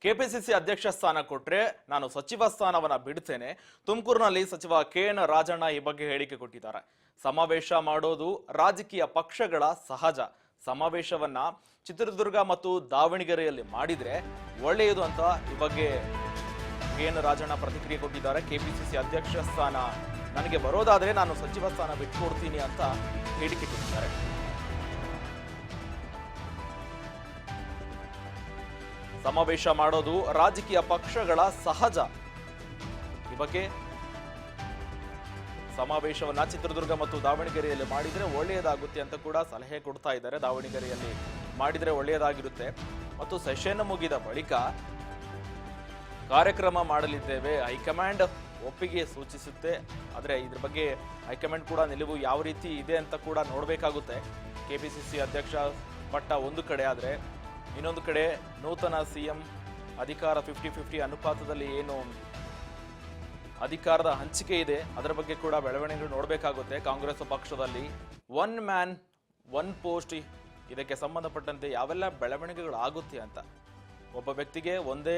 KPCC ಅಧ್ಯಕ್ಷ ಸ್ಥಾನ ಕೊಟ್ರೆ ನಾನು ಸಚಿವ ಸ್ಥಾನವನ್ನ ಬಿಡ್ತೇನೆ. ತುಮಕೂರಿನಲ್ಲಿ ಸಚಿವ ಕೆ.ಎನ್. ರಾಜಣ್ಣ ಈ ಬಗ್ಗೆ ಹೇಳಿಕೆ ಕೊಟ್ಟಿದ್ದಾರೆ. ಸಮಾವೇಶ ಮಾಡೋದು ರಾಜಕೀಯ ಪಕ್ಷಗಳ ಸಹಜ. ಸಮಾವೇಶವನ್ನ ಚಿತ್ರದುರ್ಗ ಮತ್ತು ದಾವಣಗೆರೆಯಲ್ಲಿ ಮಾಡಿದ್ರೆ ಒಳ್ಳೆಯದು ಅಂತ ಈ ಬಗ್ಗೆ ಕೆ.ಎನ್. ರಾಜಣ್ಣ ಪ್ರತಿಕ್ರಿಯೆ ಕೊಟ್ಟಿದ್ದಾರೆ. ಕೆಪಿಸಿಸಿ ಅಧ್ಯಕ್ಷ ಸ್ಥಾನ ನನಗೆ ಬರೋದಾದ್ರೆ ನಾನು ಸಚಿವ ಸ್ಥಾನ ಬಿಟ್ಕೊಡ್ತೀನಿ ಅಂತ ಹೇಳಿಕೆ ಕೊಟ್ಟಿದ್ದಾರೆ. ಸಮಾವೇಶ ಮಾಡೋದು ರಾಜಕೀಯ ಪಕ್ಷಗಳ ಸಹಜ. ಈ ಬಗ್ಗೆ ಸಮಾವೇಶವನ್ನ ಚಿತ್ರದುರ್ಗ ಮತ್ತು ದಾವಣಗೆರೆಯಲ್ಲಿ ಮಾಡಿದ್ರೆ ಒಳ್ಳೆಯದಾಗುತ್ತೆ ಅಂತ ಕೂಡ ಸಲಹೆ ಕೊಡ್ತಾ ಇದ್ದಾರೆ. ದಾವಣಗೆರೆಯಲ್ಲಿ ಮಾಡಿದ್ರೆ ಒಳ್ಳೆಯದಾಗಿರುತ್ತೆ ಮತ್ತು ಸೆಷನ್ ಮುಗಿದ ಬಳಿಕ ಕಾರ್ಯಕ್ರಮ ಮಾಡಲಿದ್ದೇವೆ. ಹೈಕಮಾಂಡ್ ಒಪ್ಪಿಗೆ ಸೂಚಿಸುತ್ತೆ. ಆದರೆ ಇದ್ರ ಬಗ್ಗೆ ಹೈಕಮಾಂಡ್ ಕೂಡ ನಿಲುವು ಯಾವ ರೀತಿ ಇದೆ ಅಂತ ಕೂಡ ನೋಡಬೇಕಾಗುತ್ತೆ. ಕೆಪಿಸಿಸಿ ಅಧ್ಯಕ್ಷ ಪಟ್ಟ ಒಂದು ಕಡೆ ಆದರೆ ಇನ್ನೊಂದು ಕಡೆ ನೂತನ ಸಿಎಂ ಅಧಿಕಾರ 50-50 ಅನುಪಾತದಲ್ಲಿ ಏನು ಅಧಿಕಾರದ ಹಂಚಿಕೆ ಇದೆ ಅದರ ಬಗ್ಗೆ ಕೂಡ ಬೆಳವಣಿಗೆಗಳು ನೋಡಬೇಕಾಗುತ್ತೆ. ಕಾಂಗ್ರೆಸ್ ಪಕ್ಷದಲ್ಲಿ 1 ಮ್ಯಾನ್ 1 ಪೋಸ್ಟ್ ಇದಕ್ಕೆ ಸಂಬಂಧಪಟ್ಟಂತೆ ಯಾವೆಲ್ಲ ಬೆಳವಣಿಗೆಗಳು ಆಗುತ್ತೆ ಅಂತ, ಒಬ್ಬ ವ್ಯಕ್ತಿಗೆ ಒಂದೇ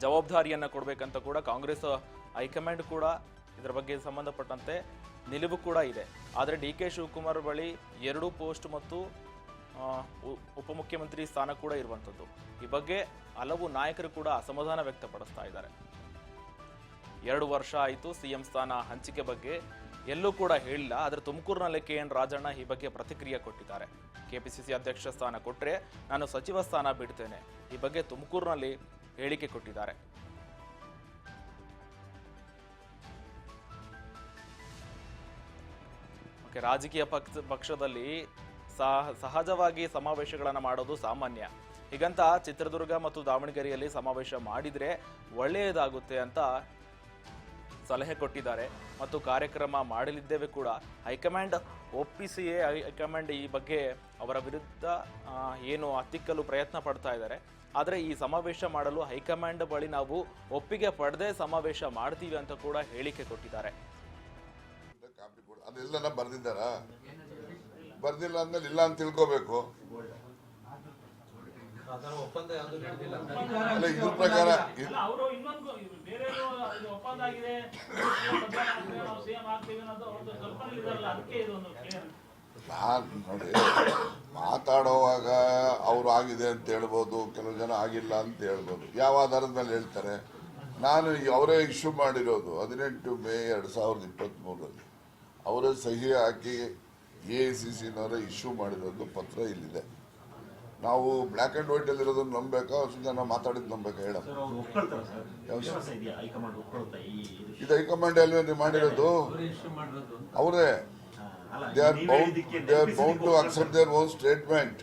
ಜವಾಬ್ದಾರಿಯನ್ನು ಕೊಡಬೇಕಂತ ಕೂಡ ಕಾಂಗ್ರೆಸ್ ಹೈಕಮಾಂಡ್ ಕೂಡ ಇದರ ಬಗ್ಗೆ ಸಂಬಂಧಪಟ್ಟಂತೆ ನಿಲುವು ಕೂಡ ಇದೆ. ಆದರೆ ಡಿ.ಕೆ. ಶಿವಕುಮಾರ್ ಬಳಿ 2 ಪೋಸ್ಟ್ ಮತ್ತು ಉಪಮುಖ್ಯಮಂತ್ರಿ ಸ್ಥಾನ ಕೂಡ ಇರುವಂಥದ್ದು. ಈ ಬಗ್ಗೆ ಹಲವು ನಾಯಕರು ಕೂಡ ಅಸಮಾಧಾನ ವ್ಯಕ್ತಪಡಿಸ್ತಾ ಇದ್ದಾರೆ. 2 ವರ್ಷ ಆಯಿತು ಸಿಎಂ ಸ್ಥಾನ ಹಂಚಿಕೆ ಬಗ್ಗೆ ಎಲ್ಲೂ ಕೂಡ ಹೇಳಿಲ್ಲ. ಆದರೆ ತುಮಕೂರಿನಲ್ಲಿ ಕೆ.ಎನ್. ರಾಜಣ್ಣ ಈ ಬಗ್ಗೆ ಪ್ರತಿಕ್ರಿಯೆ ಕೊಟ್ಟಿದ್ದಾರೆ. ಕೆಪಿಸಿಸಿ ಅಧ್ಯಕ್ಷ ಸ್ಥಾನ ಕೊಟ್ಟರೆ ನಾನು ಸಚಿವ ಸ್ಥಾನ ಬಿಡ್ತೇನೆ. ಈ ಬಗ್ಗೆ ತುಮಕೂರಿನಲ್ಲಿ ಹೇಳಿಕೆ ಕೊಟ್ಟಿದ್ದಾರೆ. ರಾಜಕೀಯ ಪಕ್ಷದಲ್ಲಿ ಸಹಜವಾಗಿ ಸಮಾವೇಶಗಳನ್ನು ಮಾಡೋದು ಸಾಮಾನ್ಯ. ಹೀಗಂತ ಚಿತ್ರದುರ್ಗ ಮತ್ತು ದಾವಣಗೆರೆಯಲ್ಲಿ ಸಮಾವೇಶ ಮಾಡಿದ್ರೆ ಒಳ್ಳೆಯದಾಗುತ್ತೆ ಅಂತ ಸಲಹೆ ಕೊಟ್ಟಿದ್ದಾರೆ. ಮತ್ತು ಕಾರ್ಯಕ್ರಮ ಮಾಡಲಿದ್ದೇವೆ ಕೂಡ. ಹೈಕಮಾಂಡ್ ಒಪ್ಪಿಸಿಯೇ ಹೈಕಮಾಂಡ್ ಈ ಬಗ್ಗೆ ಅವರ ವಿರುದ್ಧ ಏನು ಹತ್ತಿಕ್ಕಲು ಪ್ರಯತ್ನ ಪಡ್ತಾ ಇದ್ದಾರೆ. ಆದರೆ ಈ ಸಮಾವೇಶ ಮಾಡಲು ಹೈಕಮಾಂಡ್ ಬಳಿ ನಾವು ಒಪ್ಪಿಗೆ ಪಡೆದೇ ಸಮಾವೇಶ ಮಾಡ್ತೀವಿ ಅಂತ ಕೂಡ ಹೇಳಿಕೆ ಕೊಟ್ಟಿದ್ದಾರೆ. ಅದೆಲ್ಲ ಬರ್ದಿದ್ದಾರ, ಬರ್ದಿಲ್ಲ ಅಂದ್ಮೇಲೆ ಇಲ್ಲ ಅಂತ ತಿಳ್ಕೋಬೇಕು. ಅಲ್ಲ, ಇದ್ರ ಪ್ರಕಾರ ನೋಡಿ, ಮಾತಾಡುವಾಗ ಅವ್ರು ಆಗಿದೆ ಅಂತ ಹೇಳ್ಬೋದು, ಕೆಲವು ಜನ ಆಗಿಲ್ಲ ಅಂತ ಹೇಳ್ಬೋದು. ಯಾವ ಆಧಾರದ ಮೇಲೆ ಹೇಳ್ತಾರೆ? ನಾನು ಅವರೇ ಇಶ್ಯೂ ಮಾಡಿರೋದು 18 ಮೇ 2023 ಅವರೇ ಸಹಿ ಹಾಕಿ AICCನವರೇ ಇಶ್ಯೂ ಮಾಡಿರೋದು ಪತ್ರ ಇಲ್ಲಿದೆ. ನಾವು ಬ್ಲ್ಯಾಕ್ ಆ್ಯಂಡ್ ವೈಟ್ ಅಲ್ಲಿ ಇರೋದನ್ನ ನಂಬೇಕಾ ಸುಮ್ಮನೆ ಮಾತಾಡಿದ್ ನಂಬೇಕಾ ಹೇಳ? ಇದು ಹೈಕಮಾಂಡ್ ಅಲ್ಲಿ ಮಾಡಿರೋದು ಅವರೇ. they are bound to accept their own statement.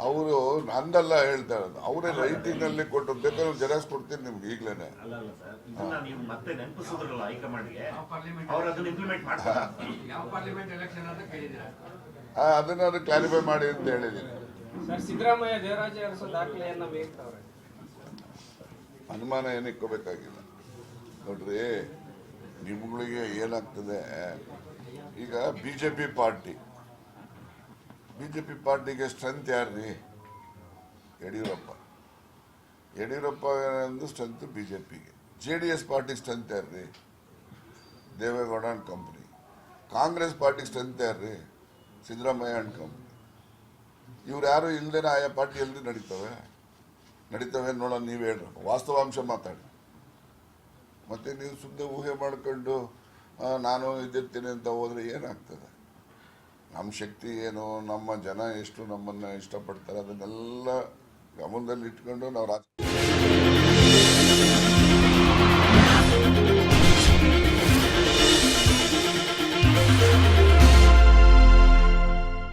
ಅವರು ನಂದಲ್ಲ ಹೇಳ್ತಾ ಇರೋದು, ಅವರೇ ರೈಟಿಂಗ್ ಅಲ್ಲಿ ಕೊಟ್ಟು ಬೇಕಾದ್ರೆ ಜೆರಾಕ್ಸ್ ಕೊಡ್ತೀನಿ ನಿಮ್ಗೆ ಈಗಲೇನೆ. ಅದನ್ನ ಕ್ಲಾರಿಫೈ ಮಾಡಿ ಅಂತ ಹೇಳಿದ್ದೀನಿ. ಅನುಮಾನ ಏನು ಇಕ್ಕೋಬೇಕಾಗಿಲ್ಲ. ನೋಡ್ರಿ, ನಿಮ್ಗಳಿಗೆ ಏನಾಗ್ತದೆ ಈಗ ಬಿಜೆಪಿ ಪಾರ್ಟಿಗೆ ಸ್ಟ್ರೆಂತ್ ಯಾರ್ರಿ? ಯಡಿಯೂರಪ್ಪ ಒಂದು ಸ್ಟ್ರೆಂತ್ ಬಿಜೆಪಿಗೆ. JDS ಪಾರ್ಟಿ ಸ್ಟ್ರೆಂತ್ ಯಾರ್ರಿ? Devegowda and company. Congress party strength ಯಾರ್ರಿ? Siddaramaiah and company. ಇವ್ರು ಯಾರು ಇಲ್ದೇನೆ ಆಯಾ ಪಾರ್ಟಿ ಎಲ್ರಿ ನಡೀತವೆ ನೋಡೋಣ. ನೀವು ಹೇಳ್ರಿ, ವಾಸ್ತವಾಂಶ ಮಾತಾಡಿ. ಮತ್ತೆ ನೀವು ಸುಮ್ಮನೆ ಊಹೆ ಮಾಡ್ಕೊಂಡು ನಾನು ಇದಿರ್ತೀನಿ ಅಂತ ಹೋದ್ರೆ ಏನಾಗ್ತದೆ? ನಮ್ಮ ಶಕ್ತಿ ಏನು, ನಮ್ಮ ಜನ ಎಷ್ಟು ನಮ್ಮನ್ನು ಇಷ್ಟಪಡ್ತಾರೆ ಅದನ್ನೆಲ್ಲ ಗಮನದಲ್ಲಿ ಇಟ್ಕೊಂಡು ನಾವು